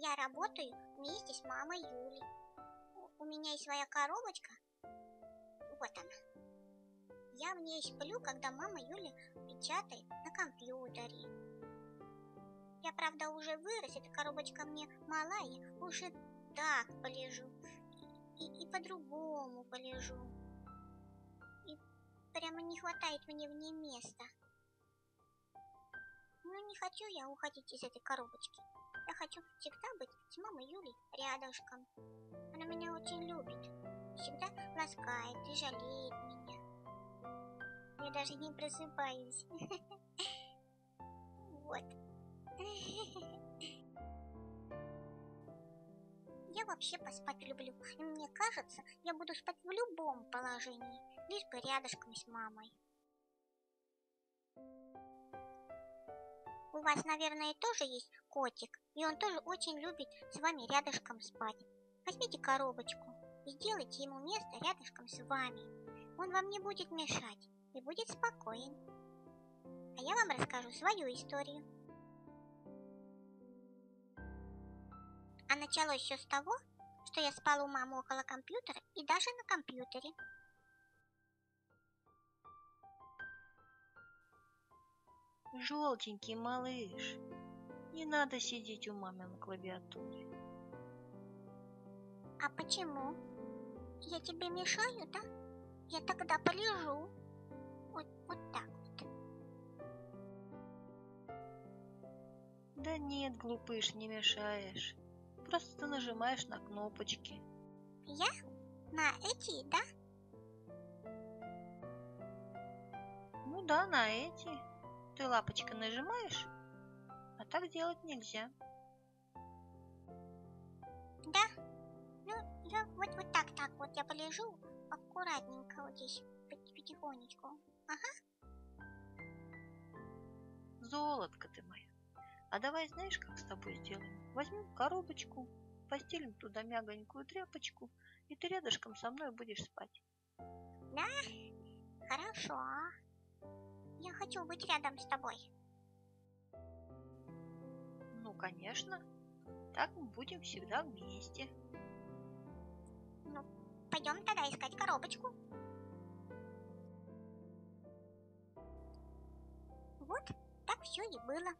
Я работаю вместе с мамой Юлей. У меня есть своя коробочка. Вот она. Я в ней сплю, когда мама Юля печатает на компьютере. Я, правда, уже вырос, эта коробочка мне малая, уже так полежу. И по-другому полежу. И прямо не хватает мне в ней места. Но не хочу я уходить из этой коробочки. Я хочу всегда быть с мамой Юлей рядышком. Она меня очень любит. Всегда ласкает и жалеет меня. Я даже не просыпаюсь. Вот. Я вообще поспать люблю. И мне кажется, я буду спать в любом положении, лишь бы рядышком с мамой. У вас, наверное, тоже есть котик, и он тоже очень любит с вами рядышком спать. Возьмите коробочку и сделайте ему место рядышком с вами. Он вам не будет мешать и будет спокоен. А я вам расскажу свою историю. А началось все с того, что я спала у мамы около компьютера и даже на компьютере. Желтенький малыш, не надо сидеть у мамы на клавиатуре. А почему? Я тебе мешаю, да? Я тогда полежу. Вот так вот. Да нет, глупыш, не мешаешь. Просто ты нажимаешь на кнопочки. Я? На эти, да? Ну да, на эти. Ты лапочкой нажимаешь, а так делать нельзя. Да? Ну, я вот так вот я полежу аккуратненько вот здесь, потихонечку. Ага. Золотко ты моя. А давай знаешь, как с тобой сделаем? Возьмем коробочку, постелим туда мягонькую тряпочку, и ты рядышком со мной будешь спать. Да? Хорошо. Я хочу быть рядом с тобой. Ну, конечно. Так мы будем всегда вместе. Ну, пойдем тогда искать коробочку. Вот так все и было.